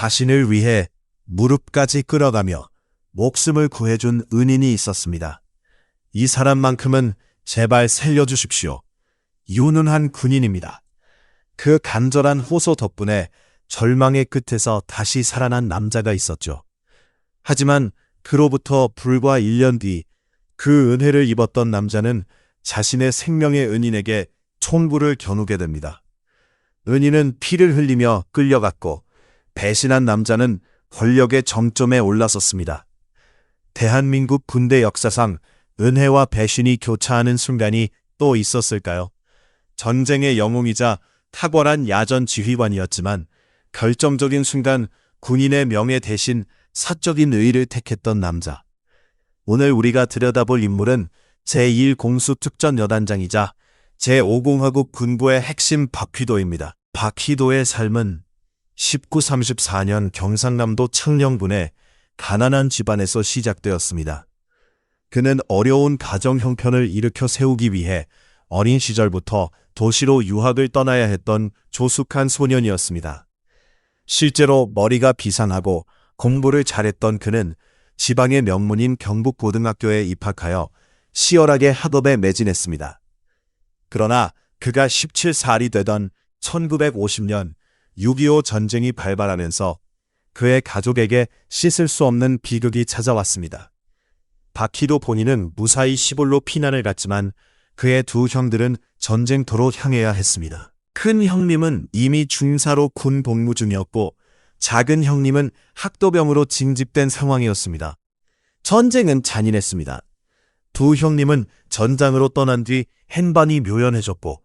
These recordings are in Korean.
자신을 위해 무릎까지 끌어가며 목숨을 구해준 은인이 있었습니다. 이 사람만큼은 제발 살려주십시오. 윤은한 군인입니다. 그 간절한 호소 덕분에 절망의 끝에서 다시 살아난 남자가 있었죠. 하지만 그로부터 불과 1년 뒤 그 은혜를 입었던 남자는 자신의 생명의 은인에게 총구를 겨누게 됩니다. 은인은 피를 흘리며 끌려갔고 배신한 남자는 권력의 정점에 올라섰습니다. 대한민국 군대 역사상 은혜와 배신이 교차하는 순간이 또 있었을까요? 전쟁의 영웅이자 탁월한 야전 지휘관이었지만 결정적인 순간 군인의 명예 대신 사적인 의의를 택했던 남자. 오늘 우리가 들여다볼 인물은 제1공수특전여단장이자 제5공화국 군부의 핵심 박휘도입니다. 박휘도의 삶은 1934년 경상남도 창녕군의 가난한 집안에서 시작되었습니다. 그는 어려운 가정 형편을 일으켜 세우기 위해 어린 시절부터 도시로 유학을 떠나야 했던 조숙한 소년이었습니다. 실제로 머리가 비상하고 공부를 잘했던 그는 지방의 명문인 경북고등학교에 입학하여 시열하게 학업에 매진했습니다. 그러나 그가 17살이 되던 1950년 6.25 전쟁이 발발하면서 그의 가족에게 씻을 수 없는 비극이 찾아왔습니다. 박휘도 본인은 무사히 시골로 피난을 갔지만 그의 두 형들은 전쟁터로 향해야 했습니다. 큰 형님은 이미 중사로 군 복무 중이었고 작은 형님은 학도병으로 징집된 상황이었습니다. 전쟁은 잔인했습니다. 두 형님은 전장으로 떠난 뒤 행방이 묘연해졌고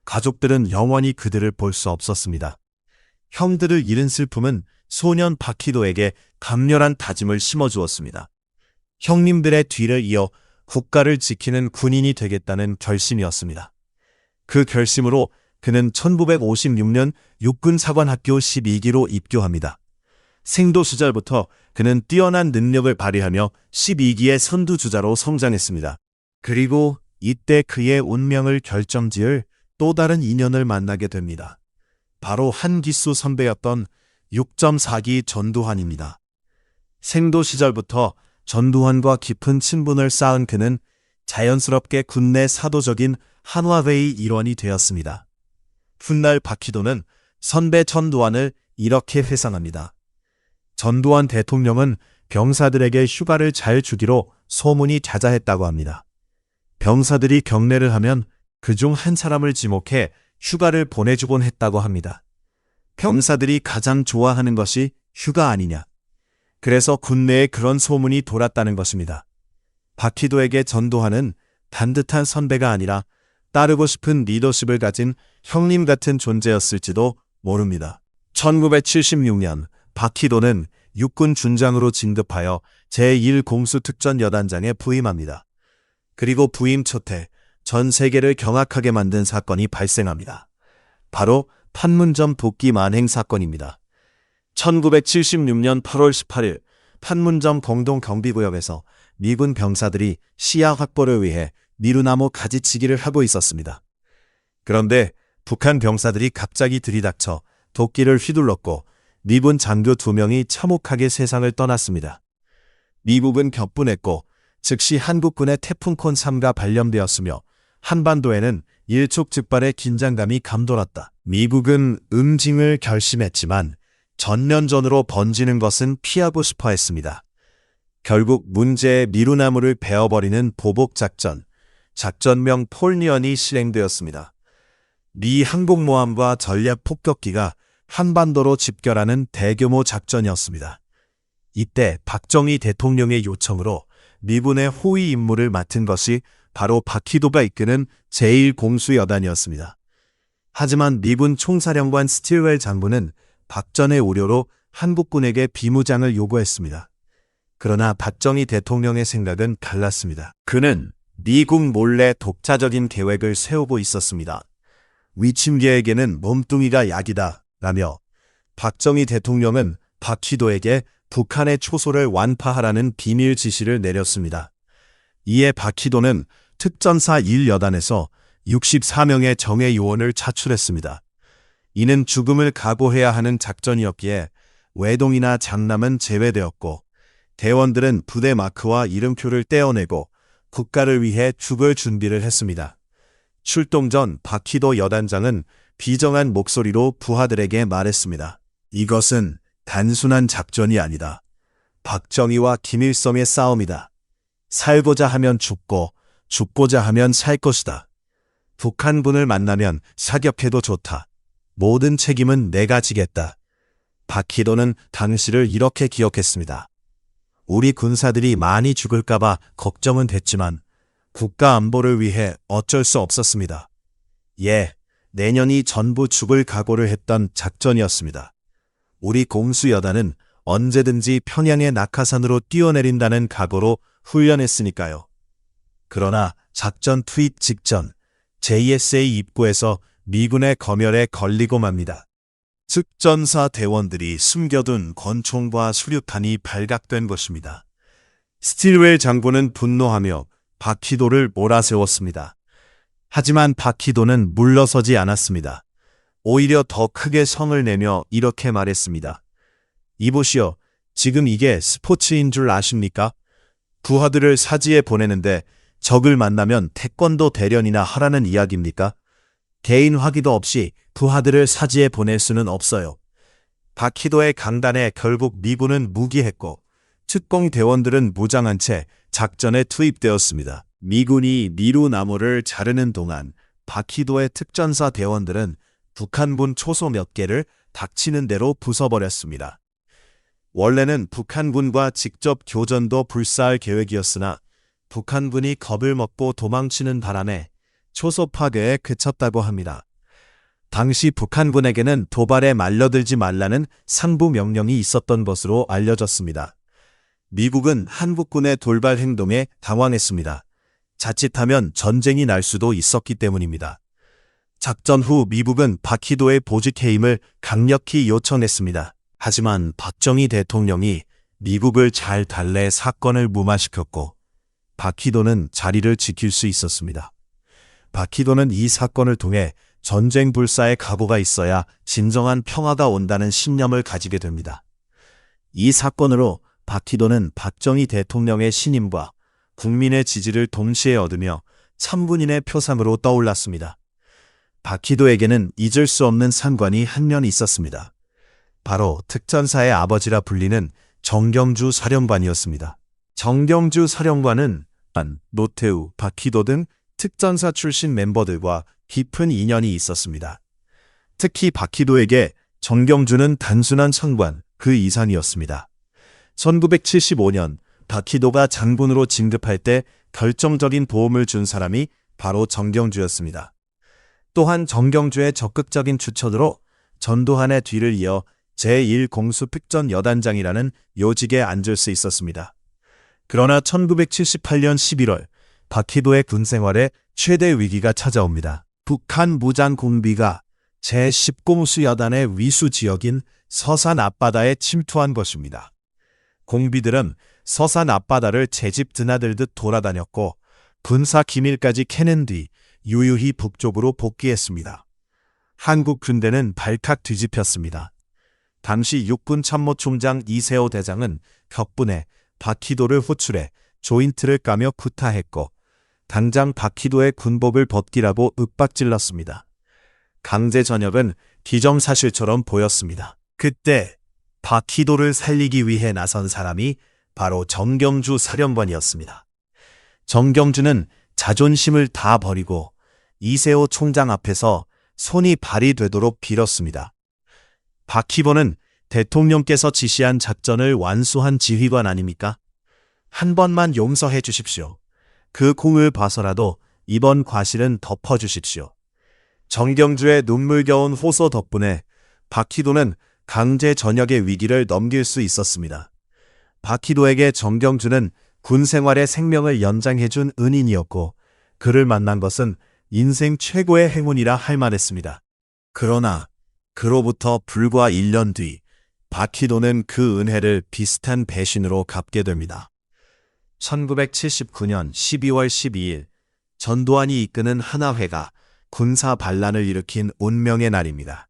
가족들은 영원히 그들을 볼 수 없었습니다. 형들을 잃은 슬픔은 소년 박휘도에게 강렬한 다짐을 심어주었습니다. 형님들의 뒤를 이어 국가를 지키는 군인이 되겠다는 결심이었습니다. 그 결심으로 그는 1956년 육군사관학교 12기로 입교합니다. 생도 시절부터 그는 뛰어난 능력을 발휘하며 12기의 선두주자로 성장했습니다. 그리고 이때 그의 운명을 결정지을 또 다른 인연을 만나게 됩니다. 바로 한기수 선배였던 6.4기 전두환입니다. 생도 시절부터 전두환과 깊은 친분을 쌓은 그는 자연스럽게 군내 사도적인 한화회의 일원이 되었습니다. 훗날 박휘도는 선배 전두환을 이렇게 회상합니다. 전두환 대통령은 병사들에게 휴가를 잘 주기로 소문이 자자했다고 합니다. 병사들이 경례를 하면 그중 한 사람을 지목해 휴가를 보내주곤 했다고 합니다. 병사들이 가장 좋아하는 것이 휴가 아니냐. 그래서 군내에 그런 소문이 돌았다는 것입니다. 박휘도에게 전두환은 반듯한 선배가 아니라 따르고 싶은 리더십을 가진 형님 같은 존재였을지도 모릅니다. 1976년 박휘도는 육군 준장으로 진급하여 제1공수특전여단장에 부임합니다. 그리고 부임 첫해 전 세계를 경악하게 만든 사건이 발생합니다. 바로 판문점 도끼 만행 사건입니다. 1976년 8월 18일 판문점 공동경비구역에서 미군 병사들이 시야 확보를 위해 미루나무 가지치기를 하고 있었습니다. 그런데 북한 병사들이 갑자기 들이닥쳐 도끼를 휘둘렀고 미군 장교 2명이 참혹하게 세상을 떠났습니다. 미국은 격분했고 즉시 한국군의 태풍콘 3가 발령되었으며 한반도에는 일촉즉발의 긴장감이 감돌았다. 미국은 응징을 결심했지만 전면전으로 번지는 것은 피하고 싶어 했습니다. 결국 문제의 미루나무를 베어버리는 보복작전, 작전명 폴리언이 실행되었습니다. 미 항공모함과 전략 폭격기가 한반도로 집결하는 대규모 작전이었습니다. 이때 박정희 대통령의 요청으로 미군의 호위 임무를 맡은 것이 바로 박휘도가 이끄는 제1공수여단이었습니다. 하지만 미군 총사령관 스틸웰 장군은 박전의 우려로 한국군에게 비무장을 요구했습니다. 그러나 박정희 대통령의 생각은 달랐습니다. 그는 미국 몰래 독자적인 계획을 세우고 있었습니다. 위침계에게는 몸뚱이가 약이다 라며 박정희 대통령은 박휘도에게 북한의 초소를 완파하라는 비밀 지시를 내렸습니다. 이에 박휘도는 특전사 1여단에서 64명의 정예 요원을 차출했습니다. 이는 죽음을 각오해야 하는 작전이었기에 외동이나 장남은 제외되었고 대원들은 부대 마크와 이름표를 떼어내고 국가를 위해 죽을 준비를 했습니다. 출동 전 박희도 여단장은 비정한 목소리로 부하들에게 말했습니다. 이것은 단순한 작전이 아니다. 박정희와 김일성의 싸움이다. 살고자 하면 죽고 죽고자 하면 살 것이다. 북한군을 만나면 사격해도 좋다. 모든 책임은 내가 지겠다. 박희도는 당시를 이렇게 기억했습니다. 우리 군사들이 많이 죽을까봐 걱정은 됐지만 국가 안보를 위해 어쩔 수 없었습니다. 예, 내년이 전부 죽을 각오를 했던 작전이었습니다. 우리 공수여단은 언제든지 평양의 낙하산으로 뛰어내린다는 각오로 훈련했으니까요. 그러나 작전 투입 직전 JSA 입구에서 미군의 검열에 걸리고 맙니다. 특전사 대원들이 숨겨둔 권총과 수류탄이 발각된 것입니다. 스틸웰 장군은 분노하며 박희도를 몰아세웠습니다. 하지만 박희도는 물러서지 않았습니다. 오히려 더 크게 성을 내며 이렇게 말했습니다. 이보시오, 지금 이게 스포츠인 줄 아십니까? 부하들을 사지에 보내는데 적을 만나면 태권도 대련이나 하라는 이야기입니까? 개인 화기도 없이 부하들을 사지에 보낼 수는 없어요. 박희도의 강단에 결국 미군은 무기했고 특공 대원들은 무장한 채 작전에 투입되었습니다. 미군이 미루나무를 자르는 동안 박희도의 특전사 대원들은 북한군 초소 몇 개를 닥치는 대로 부숴버렸습니다. 원래는 북한군과 직접 교전도 불사할 계획이었으나 북한군이 겁을 먹고 도망치는 바람에 초소 파괴에 그쳤다고 합니다. 당시 북한군에게는 도발에 말려들지 말라는 상부 명령이 있었던 것으로 알려졌습니다. 미국은 한국군의 돌발 행동에 당황했습니다. 자칫하면 전쟁이 날 수도 있었기 때문입니다. 작전 후 미국은 박희도의 보직해임을 강력히 요청했습니다. 하지만 박정희 대통령이 미국을 잘 달래 사건을 무마시켰고 박희도는 자리를 지킬 수 있었습니다. 박희도는 이 사건을 통해 전쟁 불사의 각오가 있어야 진정한 평화가 온다는 신념을 가지게 됩니다. 이 사건으로 박희도는 박정희 대통령의 신임과 국민의 지지를 동시에 얻으며 참군인의 표상으로 떠올랐습니다. 박희도에게는 잊을 수 없는 상관이 한 명 있었습니다. 바로 특전사의 아버지라 불리는 정경주 사령관이었습니다. 정경주 사령관은 노태우, 박희도 등 특전사 출신 멤버들과 깊은 인연이 있었습니다. 특히 박희도에게 정경주는 단순한 청관 그 이상이었습니다. 1975년 박희도가 장군으로 진급할 때 결정적인 도움을 준 사람이 바로 정경주였습니다. 또한 정경주의 적극적인 추천으로 전두환의 뒤를 이어 제1공수특전여단장이라는 요직에 앉을 수 있었습니다. 그러나 1978년 11월 박희도의 군생활에 최대 위기가 찾아옵니다. 북한 무장공비가 제10공수여단의 위수 지역인 서산 앞바다에 침투한 것입니다. 공비들은 서산 앞바다를 제집 드나들듯 돌아다녔고 군사 기밀까지 캐낸 뒤 유유히 북쪽으로 복귀했습니다. 한국 군대는 발칵 뒤집혔습니다. 당시 육군참모총장 이세호 대장은 격분해 박희도를 호출해 조인트를 까며 구타했고 당장 박희도의 군복을 벗기라고 윽박질렀습니다. 강제 전역은 기정사실처럼 보였습니다. 그때 박희도를 살리기 위해 나선 사람이 바로 정경주 사령관이었습니다. 정경주는 자존심을 다 버리고 이세호 총장 앞에서 손이 발이 되도록 빌었습니다. 박희도는 대통령께서 지시한 작전을 완수한 지휘관 아닙니까? 한 번만 용서해 주십시오. 그 공을 봐서라도 이번 과실은 덮어주십시오. 정경주의 눈물겨운 호소 덕분에 박희도는 강제 전역의 위기를 넘길 수 있었습니다. 박희도에게 정경주는 군 생활의 생명을 연장해준 은인이었고 그를 만난 것은 인생 최고의 행운이라 할 만했습니다. 그러나 그로부터 불과 1년 뒤 박희도는 그 은혜를 비슷한 배신으로 갚게 됩니다. 1979년 12월 12일 전두환이 이끄는 하나회가 군사 반란을 일으킨 운명의 날입니다.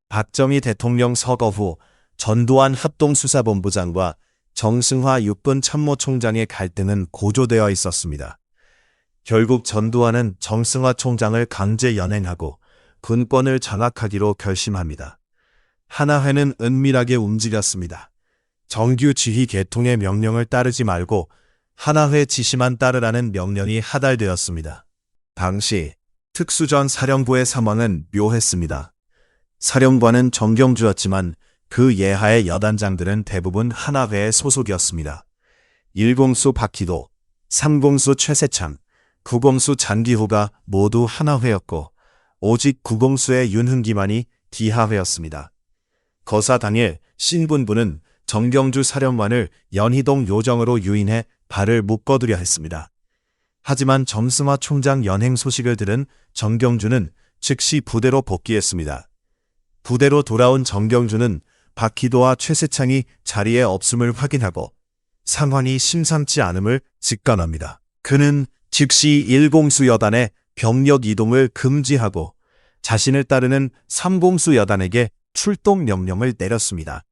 박정희 대통령 서거 후 전두환 합동수사본부장과 정승화 육군참모총장의 갈등은 고조되어 있었습니다. 결국 전두환은 정승화 총장을 강제 연행하고 군권을 장악하기로 결심합니다. 하나회는 은밀하게 움직였습니다. 정규 지휘 계통의 명령을 따르지 말고 하나회 지시만 따르라는 명령이 하달되었습니다. 당시 특수전 사령부의 상황은 묘했습니다. 사령관은 정경주였지만 그 예하의 여단장들은 대부분 하나회의 소속이었습니다. 1공수 박희도, 3공수 최세창, 9공수 장기호가 모두 하나회였고 오직 9공수의 윤흥기만이 디하회였습니다. 거사 당일 신군부는 정경주 사령관을 연희동 요정으로 유인해 발을 묶어두려 했습니다. 하지만 정승화 총장 연행 소식을 들은 정경주는 즉시 부대로 복귀했습니다. 부대로 돌아온 정경주는 박희도와 최세창이 자리에 없음을 확인하고 상황이 심상치 않음을 직관합니다. 그는 즉시 1공수 여단에 병력 이동을 금지하고 자신을 따르는 3공수 여단에게 출동 명령을 내렸습니다.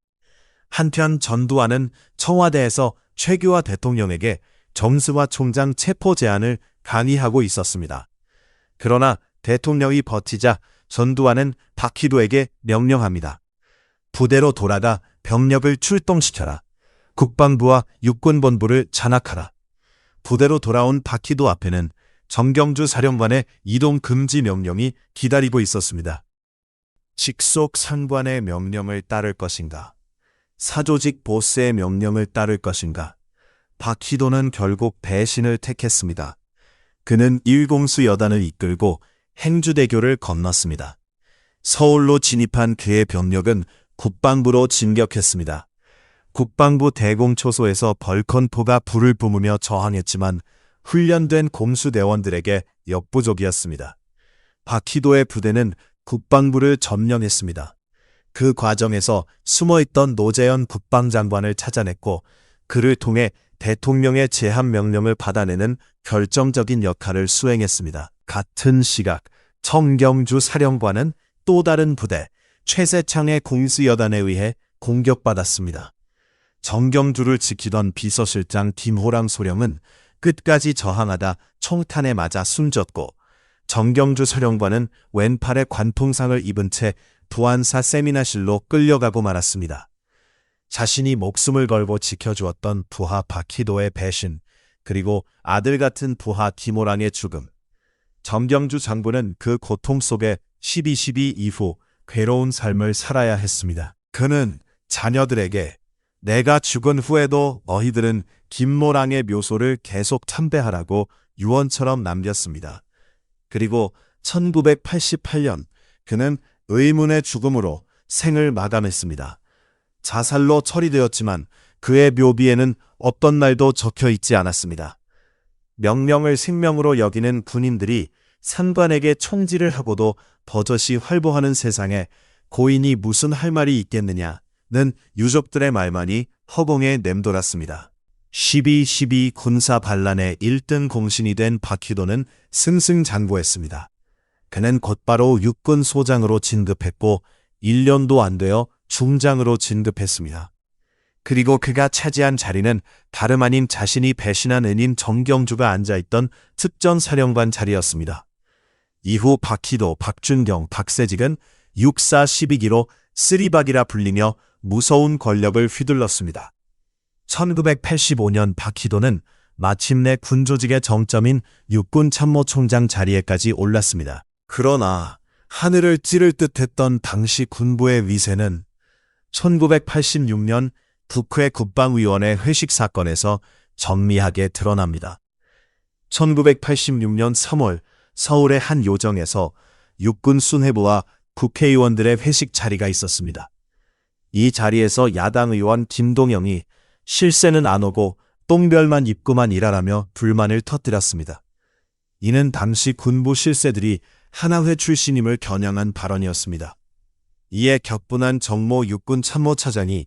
한편 전두환은 청와대에서 최규하 대통령에게 정승화 총장 체포 제안을 강의하고 있었습니다. 그러나 대통령이 버티자 전두환은 박희도에게 명령합니다. 부대로 돌아가 병력을 출동시켜라. 국방부와 육군본부를 장악하라. 부대로 돌아온 박희도 앞에는 정경주 사령관의 이동 금지 명령이 기다리고 있었습니다. 직속 상관의 명령을 따를 것인가? 사조직 보스의 명령을 따를 것인가? 박희도는 결국 배신을 택했습니다. 그는 1공수 여단을 이끌고 행주대교를 건넜습니다. 서울로 진입한 그의 병력은 국방부로 진격했습니다. 국방부 대공초소에서 벌컨포가 불을 뿜으며 저항했지만 훈련된 공수대원들에게 역부족이었습니다. 박희도의 부대는 국방부를 점령했습니다. 그 과정에서 숨어있던 노재현 국방장관을 찾아냈고 그를 통해 대통령의 제한 명령을 받아내는 결정적인 역할을 수행했습니다. 같은 시각 정경주 사령관은 또 다른 부대 최세창의 공수여단에 의해 공격받았습니다. 정경주를 지키던 비서실장 김호랑 소령은 끝까지 저항하다 총탄에 맞아 숨졌고 정경주 사령관은 왼팔에 관통상을 입은 채 부안사 세미나실로 끌려가고 말았습니다. 자신이 목숨을 걸고 지켜주었던 부하 박희도의 배신, 그리고 아들 같은 부하 김호랑의 죽음. 정경주 장군은 그 고통 속에 12.12 이후 괴로운 삶을 살아야 했습니다. 그는 자녀들에게 내가 죽은 후에도 너희들은 김모랑의 묘소를 계속 참배하라고 유언처럼 남겼습니다. 그리고 1988년 그는 의문의 죽음으로 생을 마감했습니다. 자살로 처리되었지만 그의 묘비에는 어떤 날도 적혀 있지 않았습니다. 명령을 생명으로 여기는 군인들이 상관에게 총질을 하고도 버젓이 활보하는 세상에 고인이 무슨 할 말이 있겠느냐는 유족들의 말만이 허공에 맴돌았습니다. 12.12 군사 반란의 1등 공신이 된 박희도는 승승장구했습니다. 그는 곧바로 육군 소장으로 진급했고 1년도 안 되어 중장으로 진급했습니다. 그리고 그가 차지한 자리는 다름 아닌 자신이 배신한 은인 정경주가 앉아있던 특전사령관 자리였습니다. 이후 박희도, 박준경, 박세직은 육사 12기로 쓰리박이라 불리며 무서운 권력을 휘둘렀습니다. 1985년 박희도는 마침내 군조직의 정점인 육군참모총장 자리에까지 올랐습니다. 그러나 하늘을 찌를 듯했던 당시 군부의 위세는 1986년 북회 국방위원회 회식 사건에서 정미하게 드러납니다. 1986년 3월 서울의 한 요정에서 육군 수뇌부와 국회의원들의 회식 자리가 있었습니다. 이 자리에서 야당 의원 김동영이 실세는 안 오고 똥별만 입고만 일하라며 불만을 터뜨렸습니다. 이는 당시 군부 실세들이 하나회 출신임을 겨냥한 발언이었습니다. 이에 격분한 정모 육군 참모차장이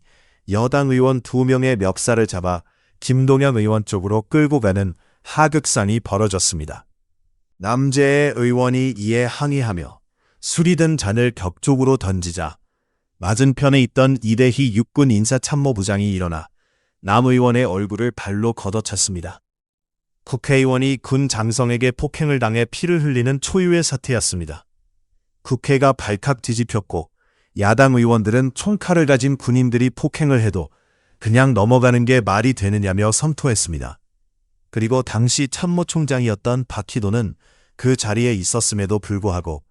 여당 의원 2명의 멱살을 잡아 김동연 의원 쪽으로 끌고 가는 하극상이 벌어졌습니다. 남재의 의원이 이에 항의하며 술이 든 잔을 격쪽으로 던지자 맞은편에 있던 이대희 육군 인사참모부장이 일어나 남 의원의 얼굴을 발로 걷어찼습니다. 국회의원이 군 장성에게 폭행을 당해 피를 흘리는 초유의 사태였습니다. 국회가 발칵 뒤집혔고 야당 의원들은 총칼을 가진 군인들이 폭행을 해도 그냥 넘어가는 게 말이 되느냐며 섬토했습니다. 그리고 당시 참모총장이었던 박희도는 그 자리에 있었음에도 불구하고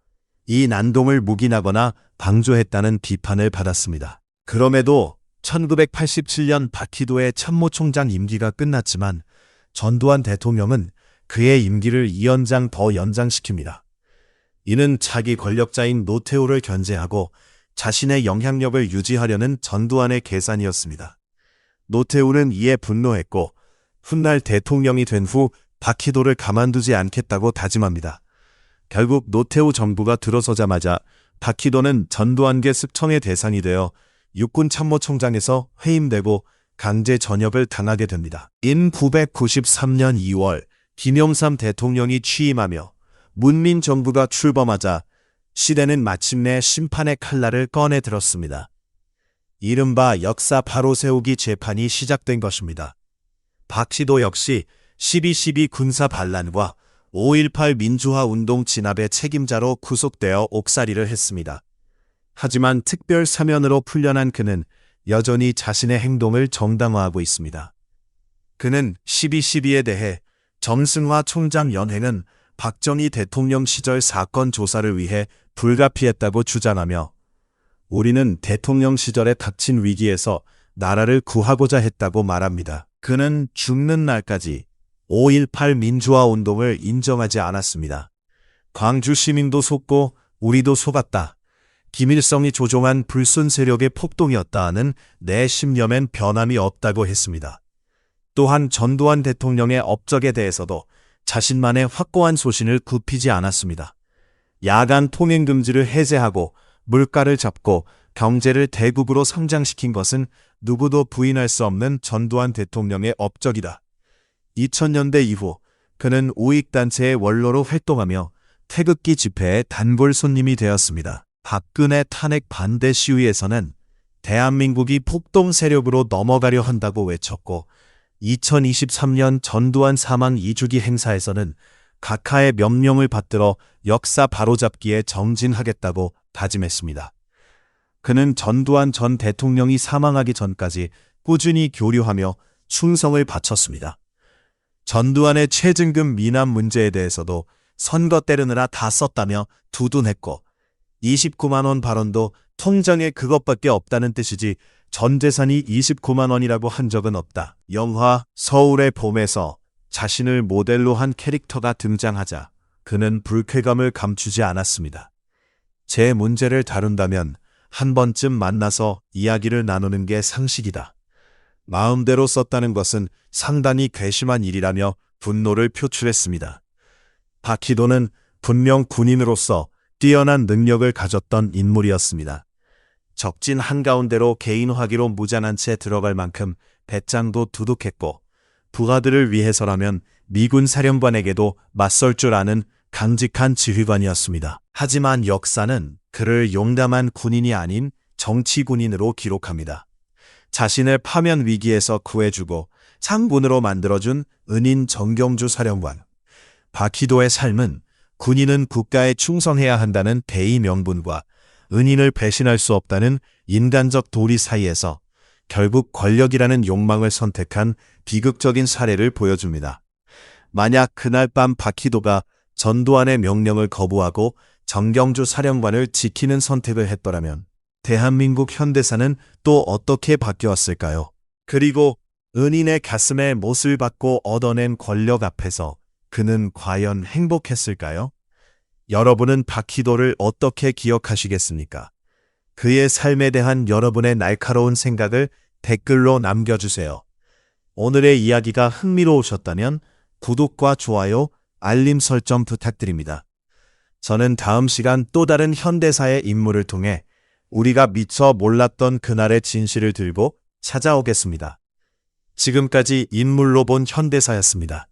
이 난동을 묵인하거나 방조했다는 비판을 받았습니다. 그럼에도 1987년 박희도의 참모총장 임기가 끝났지만 전두환 대통령은 그의 임기를 2연장 더 연장시킵니다. 이는 차기 권력자인 노태우를 견제하고 자신의 영향력을 유지하려는 전두환의 계산이었습니다. 노태우는 이에 분노했고 훗날 대통령이 된 후 박희도를 가만두지 않겠다고 다짐합니다. 결국 노태우 정부가 들어서자마자 박희도는 전두환계 습청의 대상이 되어 육군참모총장에서 해임되고 강제 전역을 당하게 됩니다. 1993년 2월 김영삼 대통령이 취임하며 문민정부가 출범하자 시대는 마침내 심판의 칼날을 꺼내 들었습니다. 이른바 역사 바로 세우기 재판이 시작된 것입니다. 박희도 역시 12.12 군사 반란과 5.18 민주화 운동 진압의 책임자로 구속되어 옥살이를 했습니다. 하지만 특별 사면으로 풀려난 그는 여전히 자신의 행동을 정당화하고 있습니다. 그는 12.12에 대해 정승화 총장 연행은 박정희 대통령 시절 사건 조사를 위해 불가피했다고 주장하며 우리는 대통령 시절에 닥친 위기에서 나라를 구하고자 했다고 말합니다. 그는 죽는 날까지 5.18 민주화 운동을 인정하지 않았습니다. 광주 시민도 속고 우리도 속았다. 김일성이 조종한 불순 세력의 폭동이었다 하는 내 신념엔 변함이 없다고 했습니다. 또한 전두환 대통령의 업적에 대해서도 자신만의 확고한 소신을 굽히지 않았습니다. 야간 통행 금지를 해제하고 물가를 잡고 경제를 대국으로 성장시킨 것은 누구도 부인할 수 없는 전두환 대통령의 업적이다. 2000년대 이후 그는 우익단체의 원로로 활동하며 태극기 집회의 단골 손님이 되었습니다. 박근혜 탄핵 반대 시위에서는 대한민국이 폭동 세력으로 넘어가려 한다고 외쳤고 2023년 전두환 사망 2주기 행사에서는 각하의 명령을 받들어 역사 바로잡기에 정진하겠다고 다짐했습니다. 그는 전두환 전 대통령이 사망하기 전까지 꾸준히 교류하며 충성을 바쳤습니다. 전두환의 최증금 미납 문제에 대해서도 선거 때르느라 다 썼다며 두둔했고 29만 원 발언도 통장에 그것밖에 없다는 뜻이지 전 재산이 29만 원이라고 한 적은 없다. 영화 서울의 봄에서 자신을 모델로 한 캐릭터가 등장하자 그는 불쾌감을 감추지 않았습니다. 제 문제를 다룬다면 한 번쯤 만나서 이야기를 나누는 게 상식이다. 마음대로 썼다는 것은 상당히 괘씸한 일이라며 분노를 표출했습니다. 박희도는 분명 군인으로서 뛰어난 능력을 가졌던 인물이었습니다. 적진 한가운데로 개인화기로 무장한 채 들어갈 만큼 배짱도 두둑했고 부하들을 위해서라면 미군 사령관에게도 맞설 줄 아는 강직한 지휘관이었습니다. 하지만 역사는 그를 용감한 군인이 아닌 정치군인으로 기록합니다. 자신을 파면 위기에서 구해주고 장군으로 만들어준 은인 정경주 사령관. 박희도의 삶은 군인은 국가에 충성해야 한다는 대의 명분과 은인을 배신할 수 없다는 인간적 도리 사이에서 결국 권력이라는 욕망을 선택한 비극적인 사례를 보여줍니다. 만약 그날 밤 박희도가 전두환의 명령을 거부하고 정경주 사령관을 지키는 선택을 했더라면 대한민국 현대사는 또 어떻게 바뀌었을까요? 그리고 은인의 가슴에 못을 박고 얻어낸 권력 앞에서 그는 과연 행복했을까요? 여러분은 박희도를 어떻게 기억하시겠습니까? 그의 삶에 대한 여러분의 날카로운 생각을 댓글로 남겨주세요. 오늘의 이야기가 흥미로우셨다면 구독과 좋아요, 알림 설정 부탁드립니다. 저는 다음 시간 또 다른 현대사의 인물을 통해 우리가 미처 몰랐던 그날의 진실을 들고 찾아오겠습니다. 지금까지 인물로 본 현대사였습니다.